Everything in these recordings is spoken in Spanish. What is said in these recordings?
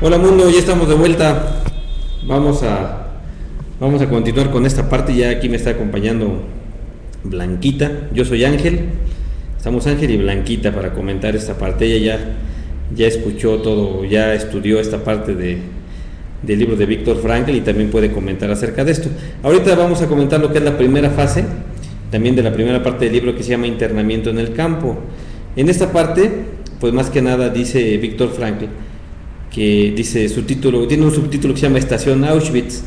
Hola mundo, ya estamos de vuelta. Vamos a, vamos a continuar con esta parte. Ya aquí me está acompañando Blanquita. Yo soy Ángel. Estamos Ángel y Blanquita para comentar esta parte. Ella ya escuchó todo, ya estudió esta parte del libro de Víctor Frankl y también puede comentar acerca de esto. Ahorita vamos a comentar lo que es la primera fase, también de la primera parte del libro, que se llama Internamiento en el campo. En esta parte, pues más que nada dice Víctor Frankl, que dice su título, tiene un subtítulo que se llama Estación Auschwitz,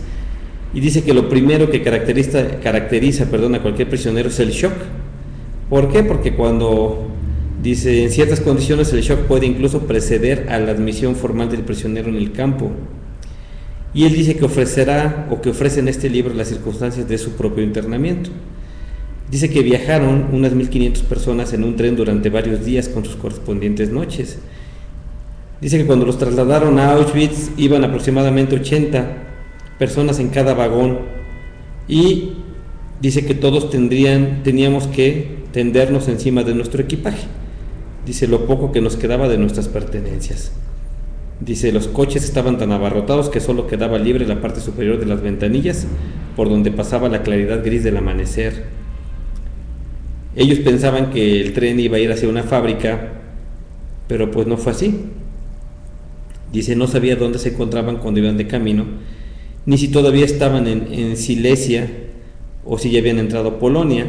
y dice que lo primero que caracteriza a cualquier prisionero es el shock. ¿Por qué? Porque cuando dice en ciertas condiciones el shock puede incluso preceder a la admisión formal del prisionero en el campo. Y él dice que ofrece en este libro las circunstancias de su propio internamiento. Dice que viajaron unas 1500 personas en un tren durante varios días con sus correspondientes noches. Dice que cuando los trasladaron a Auschwitz iban aproximadamente 80 personas en cada vagón, y dice que todos teníamos que tendernos encima de nuestro equipaje. Dice lo poco que nos quedaba de nuestras pertenencias. Dice los coches estaban tan abarrotados que solo quedaba libre la parte superior de las ventanillas por donde pasaba la claridad gris del amanecer. Ellos pensaban que el tren iba a ir hacia una fábrica, pero pues no fue así. Dice no sabía dónde se encontraban cuando iban de camino, ni si todavía estaban en Silesia o si ya habían entrado a Polonia.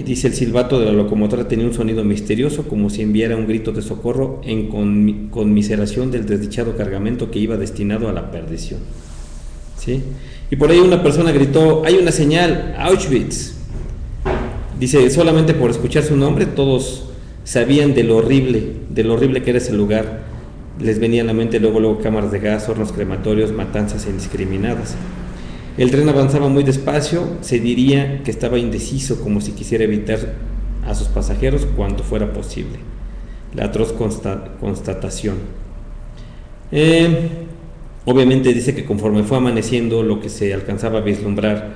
Dice el silbato de la locomotora tenía un sonido misterioso, como si enviara un grito de socorro en conmiseración del desdichado cargamento que iba destinado a la perdición. ¿Sí? Y por ahí una persona gritó: hay una señal, Auschwitz. Dice solamente por escuchar su nombre todos sabían de lo horrible que era ese lugar. Les venía a la mente luego cámaras de gas, hornos crematorios, matanzas indiscriminadas. El tren avanzaba muy despacio, se diría que estaba indeciso, como si quisiera evitar a sus pasajeros cuanto fuera posible. La atroz constatación. Obviamente dice que conforme fue amaneciendo, lo que se alcanzaba a vislumbrar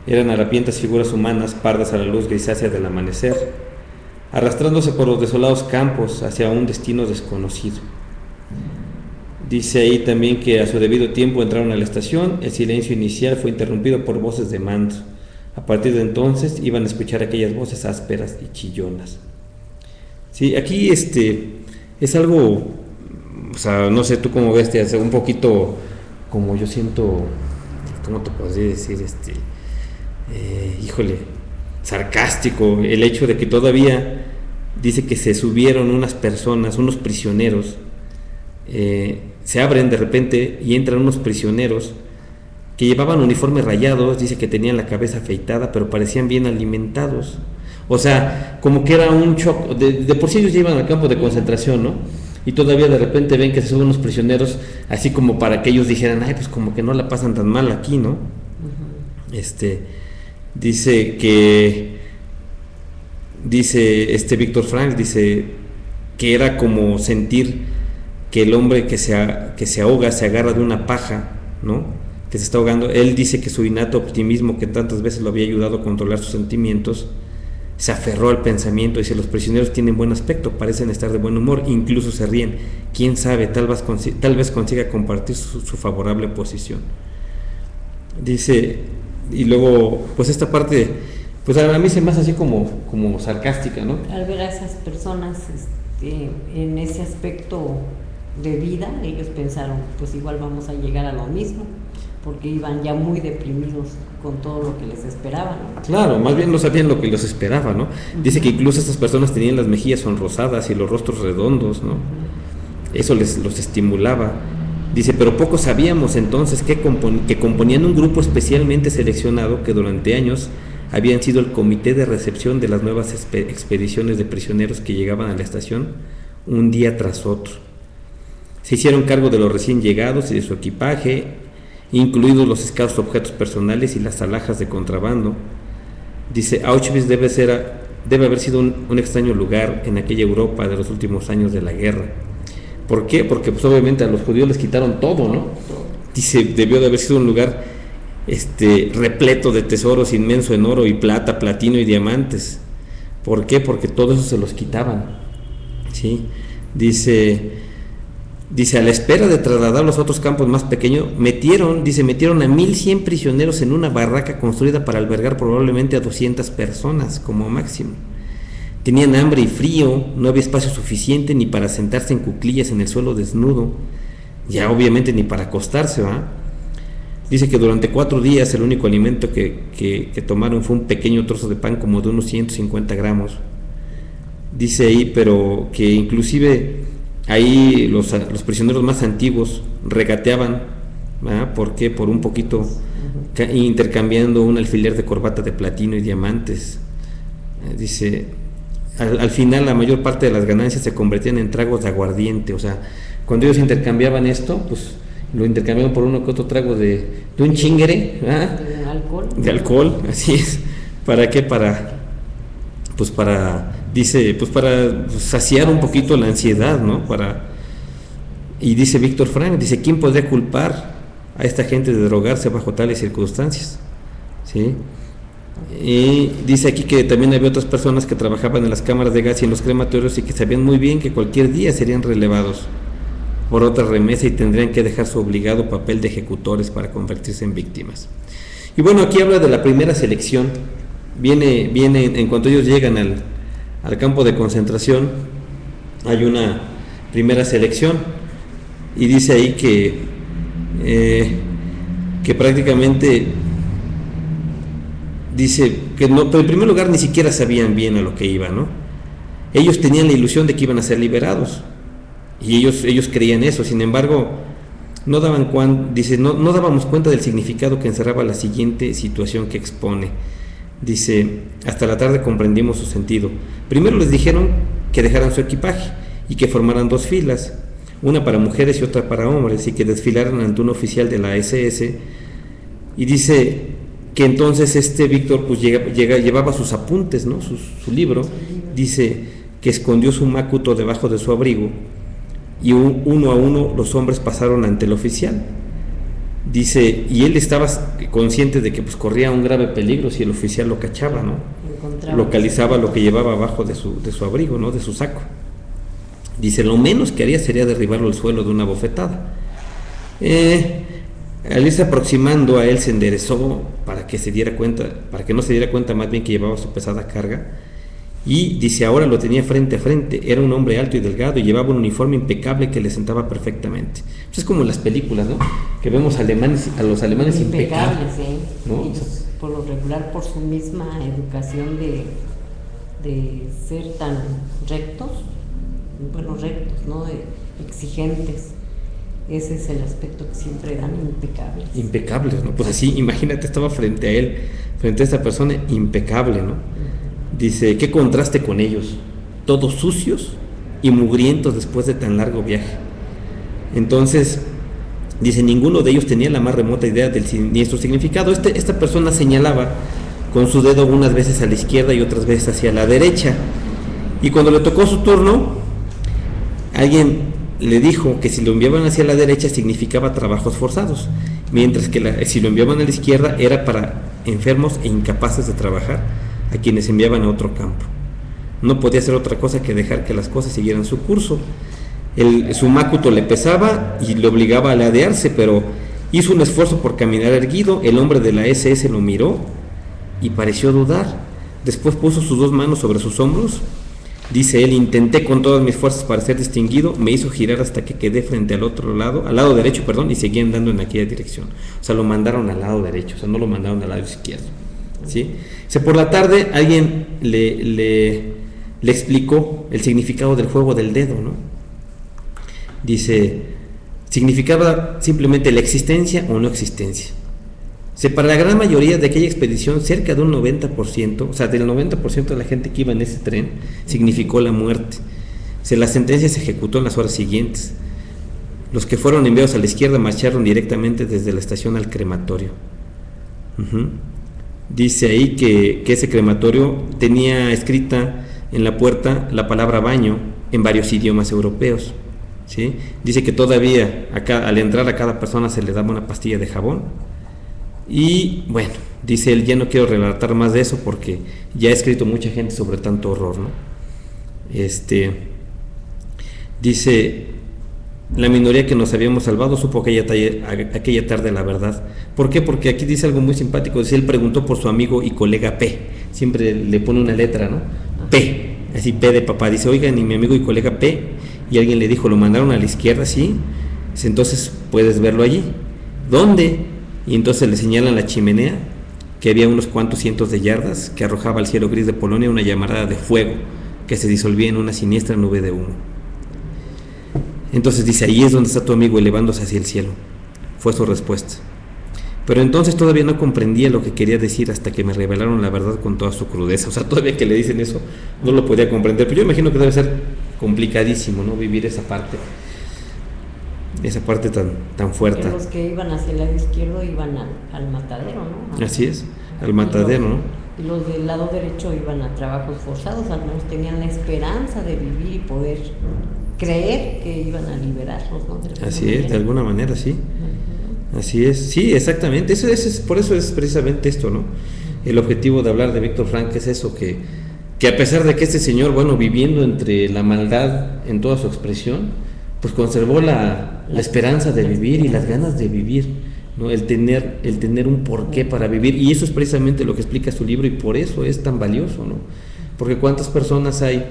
eran harapientas figuras humanas pardas a la luz grisácea del amanecer, arrastrándose por los desolados campos hacia un destino desconocido. Dice ahí también que a su debido tiempo entraron a la estación. El silencio inicial fue interrumpido por voces de mando. A partir de entonces iban a escuchar aquellas voces ásperas y chillonas. Sí, aquí es algo, o sea, no sé tú cómo ves, te hace un poquito como yo siento, ¿cómo te podría decir? Híjole, sarcástico el hecho de que todavía dice que se subieron unas personas, unos prisioneros. Se abren de repente y entran unos prisioneros que llevaban uniformes rayados. Dice que tenían la cabeza afeitada, pero parecían bien alimentados. O sea, como que era un shock. De por sí ellos llevan al campo de concentración, ¿no? Y todavía de repente ven que se suben unos prisioneros, así como para que ellos dijeran: ay, pues como que no la pasan tan mal aquí, ¿no? Dice Víctor Frankl, dice que era como sentir que el hombre que se ahoga se agarra de una paja, ¿no? Que se está ahogando. Él dice que su innato optimismo, que tantas veces lo había ayudado a controlar sus sentimientos, se aferró al pensamiento. Dice: los prisioneros tienen buen aspecto, parecen estar de buen humor, incluso se ríen. Quién sabe, tal vez consiga compartir su favorable posición. Dice, y luego, pues esta parte, pues a mí se me hace así como sarcástica, ¿no? Al ver a esas personas en ese aspecto de vida, ellos pensaron, pues igual vamos a llegar a lo mismo, porque iban ya muy deprimidos con todo lo que les esperaba, ¿no? Claro, más bien no sabían lo que los esperaba, ¿no? Dice que incluso estas personas tenían las mejillas sonrosadas y los rostros redondos, ¿no? Eso los estimulaba. Dice, pero poco sabíamos entonces que componían un grupo especialmente seleccionado que durante años habían sido el comité de recepción de las nuevas expediciones de prisioneros que llegaban a la estación un día tras otro. Se hicieron cargo de los recién llegados y de su equipaje, incluidos los escasos objetos personales y las alhajas de contrabando. Dice, Auschwitz debe haber sido un extraño lugar en aquella Europa de los últimos años de la guerra. ¿Por qué? Porque pues obviamente a los judíos les quitaron todo, ¿no? Dice, debió de haber sido un lugar repleto de tesoros inmenso en oro y plata, platino y diamantes. ¿Por qué? Porque todo eso se los quitaban, ¿sí? Dice, Dice, a la espera de trasladarlos a otros campos más pequeños, metieron a 1,100 prisioneros en una barraca construida para albergar probablemente a 200 personas como máximo. Tenían hambre y frío, no había espacio suficiente ni para sentarse en cuclillas en el suelo desnudo, ya obviamente ni para acostarse, ¿va? Dice que durante 4 días el único alimento que tomaron fue un pequeño trozo de pan como de unos 150 gramos. Dice ahí, pero que inclusive ahí los prisioneros más antiguos regateaban, ¿verdad? ¿Por qué? Por un poquito, intercambiando un alfiler de corbata de platino y diamantes. Dice, al final la mayor parte de las ganancias se convertían en tragos de aguardiente. O sea, cuando ellos intercambiaban esto, pues lo intercambiaban por uno que otro trago de un chingere, ¿verdad? De alcohol, así es. ¿Para qué? Dice, pues para saciar un poquito la ansiedad, ¿no? Y dice Víctor Frank, dice, ¿quién podría culpar a esta gente de drogarse bajo tales circunstancias? ¿Sí? Y dice aquí que también había otras personas que trabajaban en las cámaras de gas y en los crematorios y que sabían muy bien que cualquier día serían relevados por otra remesa y tendrían que dejar su obligado papel de ejecutores para convertirse en víctimas. Y bueno, aquí habla de la primera selección. Viene en cuanto ellos llegan al campo de concentración, hay una primera selección y dice ahí que prácticamente dice que no, pero en primer lugar ni siquiera sabían bien a lo que iban, ¿no? Ellos tenían la ilusión de que iban a ser liberados y ellos creían eso. Sin embargo, no dábamos cuenta del significado que encerraba la siguiente situación que expone. Dice, hasta la tarde comprendimos su sentido. Primero les dijeron que dejaran su equipaje y que formaran 2 filas, una para mujeres y otra para hombres, y que desfilaran ante un oficial de la SS. Y dice que entonces Víctor pues llevaba sus apuntes, ¿no? Su libro. Dice que escondió su macuto debajo de su abrigo y uno a uno los hombres pasaron ante el oficial. Dice, y él estaba consciente de que pues corría un grave peligro si el oficial lo cachaba, ¿no? Localizaba lo que llevaba abajo de su abrigo, ¿no? De su saco. Dice, lo menos que haría sería derribarlo al suelo de una bofetada. Al irse aproximando a él se enderezó para que no se diera cuenta más bien que llevaba su pesada carga. Y dice, ahora lo tenía frente a frente, era un hombre alto y delgado y llevaba un uniforme impecable que le sentaba perfectamente. Pues es como en las películas, ¿no? Que vemos a los alemanes impecables, ¿no? Ellos, por lo regular, por su misma educación de ser tan rectos, ¿no? Exigentes. Ese es el aspecto que siempre dan, impecables, ¿no? Pues así, imagínate, estaba frente a él, frente a esta persona, impecable, ¿no? Dice, qué contraste con ellos, todos sucios y mugrientos después de tan largo viaje. Entonces, dice, ninguno de ellos tenía la más remota idea del siniestro significado. Esta persona señalaba con su dedo unas veces a la izquierda y otras veces hacia la derecha. Y cuando le tocó su turno, alguien le dijo que si lo enviaban hacia la derecha significaba trabajos forzados, mientras que si lo enviaban a la izquierda era para enfermos e incapaces de trabajar, a quienes enviaban a otro campo. No podía hacer otra cosa que dejar que las cosas siguieran su curso. Su macuto le pesaba y le obligaba a ladearse, pero hizo un esfuerzo por caminar erguido. El hombre de la SS lo miró y pareció dudar. Después puso sus 2 manos sobre sus hombros. Dice él, intenté con todas mis fuerzas para ser distinguido, me hizo girar hasta que quedé frente al lado derecho, y seguí andando en aquella dirección. O sea, lo mandaron al lado derecho, o sea, no lo mandaron al lado izquierdo, ¿sí? Dice, por la tarde alguien le explicó el significado del juego del dedo, ¿no? Dice, significaba simplemente la existencia o no existencia. Para la gran mayoría de aquella expedición, cerca de un 90%, o sea, del 90% de la gente que iba en ese tren, significó la muerte. La sentencia se ejecutó en las horas siguientes. Los que fueron enviados a la izquierda marcharon directamente desde la estación al crematorio. Dice ahí que ese crematorio tenía escrita en la puerta la palabra baño en varios idiomas europeos, ¿sí? Dice que todavía al entrar a cada persona se le daba una pastilla de jabón. Y bueno, dice él, ya no quiero relatar más de eso porque ya ha escrito mucha gente sobre tanto horror, ¿no? Dice La minoría que nos habíamos salvado supo aquella tarde la verdad. ¿Por qué? Porque aquí dice algo muy simpático. Dice, él preguntó por su amigo y colega P. Siempre le pone una letra, ¿no? P, así P de papá. Dice, oigan, y mi amigo y colega P. Y alguien le dijo, lo mandaron a la izquierda, sí. Dice, entonces puedes verlo allí. ¿Dónde? Y entonces le señalan la chimenea, que había unos cuantos cientos de yardas, que arrojaba al cielo gris de Polonia una llamarada de fuego, que se disolvía en una siniestra nube de humo. Entonces dice, ahí es donde está tu amigo elevándose hacia el cielo. Fue su respuesta. Pero entonces todavía no comprendía lo que quería decir hasta que me revelaron la verdad con toda su crudeza. O sea, todavía que le dicen eso, no lo podía comprender. Pero yo imagino que debe ser complicadísimo, ¿no? Vivir esa parte tan fuerte. Que los que iban hacia el lado izquierdo iban al matadero, ¿no? Así es, al matadero, ¿no? Y los del lado derecho iban a trabajos forzados, al menos tenían la esperanza de vivir y poder creer que iban a liberarlos, ¿no? Así es, de alguna manera, sí. Así es, sí, exactamente. Por eso es precisamente esto, ¿no? El objetivo de hablar de Víctor Frank es eso, que a pesar de que este señor, bueno, viviendo entre la maldad en toda su expresión, pues conservó la esperanza de vivir y las ganas de vivir, ¿no? El tener un porqué para vivir, y eso es precisamente lo que explica su libro, y por eso es tan valioso, ¿no? Porque cuántas personas hay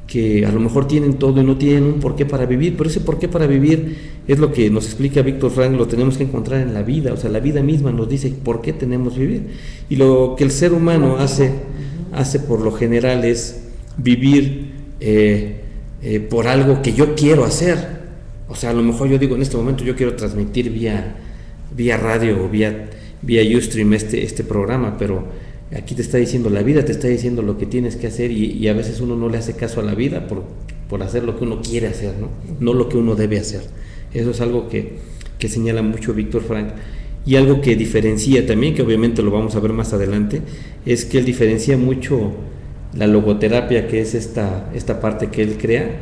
que a lo mejor tienen todo y no tienen un porqué para vivir, pero ese porqué para vivir es lo que nos explica Víctor Frank, lo tenemos que encontrar en la vida. O sea, la vida misma nos dice por qué tenemos que vivir, y lo que el ser humano hace por lo general es vivir por algo que yo quiero hacer. O sea, a lo mejor yo digo, en este momento yo quiero transmitir vía radio o vía Ustream este programa, pero aquí te está diciendo la vida, te está diciendo lo que tienes que hacer, y a veces uno no le hace caso a la vida por hacer lo que uno quiere hacer, no lo que uno debe hacer. Eso es algo que señala mucho Víctor Frank, y algo que diferencia también, que obviamente lo vamos a ver más adelante, es que él diferencia mucho la logoterapia, que es esta parte que él crea,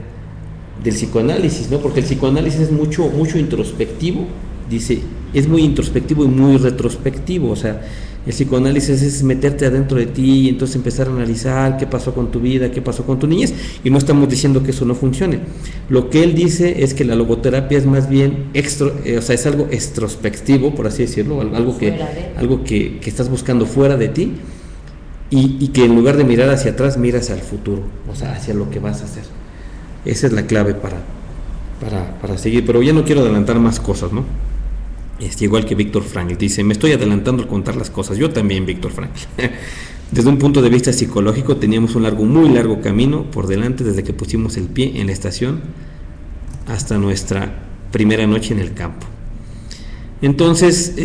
del psicoanálisis, ¿no? Porque el psicoanálisis es mucho introspectivo, dice, es muy introspectivo y muy retrospectivo. O sea, el psicoanálisis es meterte adentro de ti y entonces empezar a analizar qué pasó con tu vida, qué pasó con tu niñez, y no estamos diciendo que eso no funcione. Lo que él dice es que la logoterapia es más bien o sea, es algo extrospectivo, por así decirlo, algo que estás buscando fuera de ti, y que en lugar de mirar hacia atrás, miras al futuro, o sea, hacia lo que vas a hacer. Esa es la clave para seguir, pero ya no quiero adelantar más cosas, ¿no? Igual que Víctor Frankl dice, me estoy adelantando al contar las cosas. Yo también, Víctor Frankl. Desde un punto de vista psicológico, teníamos un muy largo camino por delante desde que pusimos el pie en la estación hasta nuestra primera noche en el campo. Entonces,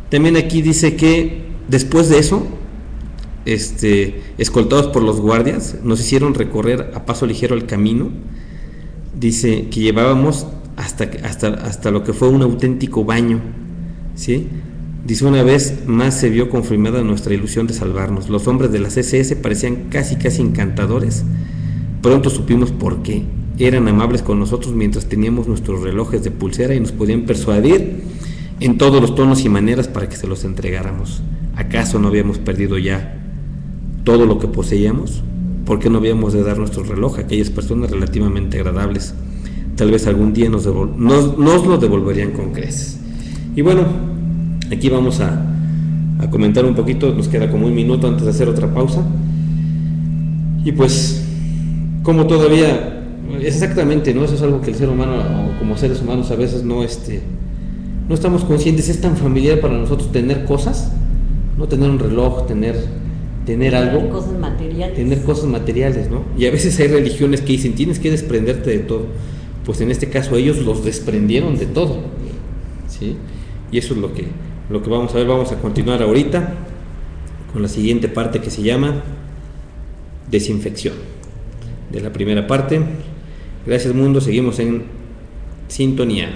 también aquí dice que después de eso, escoltados por los guardias, nos hicieron recorrer a paso ligero el camino. Dice que llevábamos hasta lo que fue un auténtico baño, ¿sí? Dice, una vez más se vio confirmada nuestra ilusión de salvarnos. Los hombres de las SS parecían casi encantadores. Pronto supimos por qué. Eran amables con nosotros mientras teníamos nuestros relojes de pulsera y nos podían persuadir en todos los tonos y maneras para que se los entregáramos. ¿Acaso no habíamos perdido ya todo lo que poseíamos? ¿Por qué no habíamos de dar nuestro reloj a aquellas personas relativamente agradables? Tal vez algún día nos lo devolverían con creces. Y bueno, aquí vamos a comentar un poquito, nos queda como un minuto antes de hacer otra pausa. Y pues, como todavía, exactamente, ¿no? Eso es algo que el ser humano, o como seres humanos, a veces no estamos conscientes. Es tan familiar para nosotros tener cosas, no tener un reloj, tener algo, tener cosas materiales, ¿no? Y a veces hay religiones que dicen, tienes que desprenderte de todo. Pues en este caso ellos los desprendieron de todo, ¿sí? Y eso es lo que vamos a ver. Vamos a continuar ahorita con la siguiente parte, que se llama desinfección, de la primera parte. Gracias, mundo, seguimos en sintonía.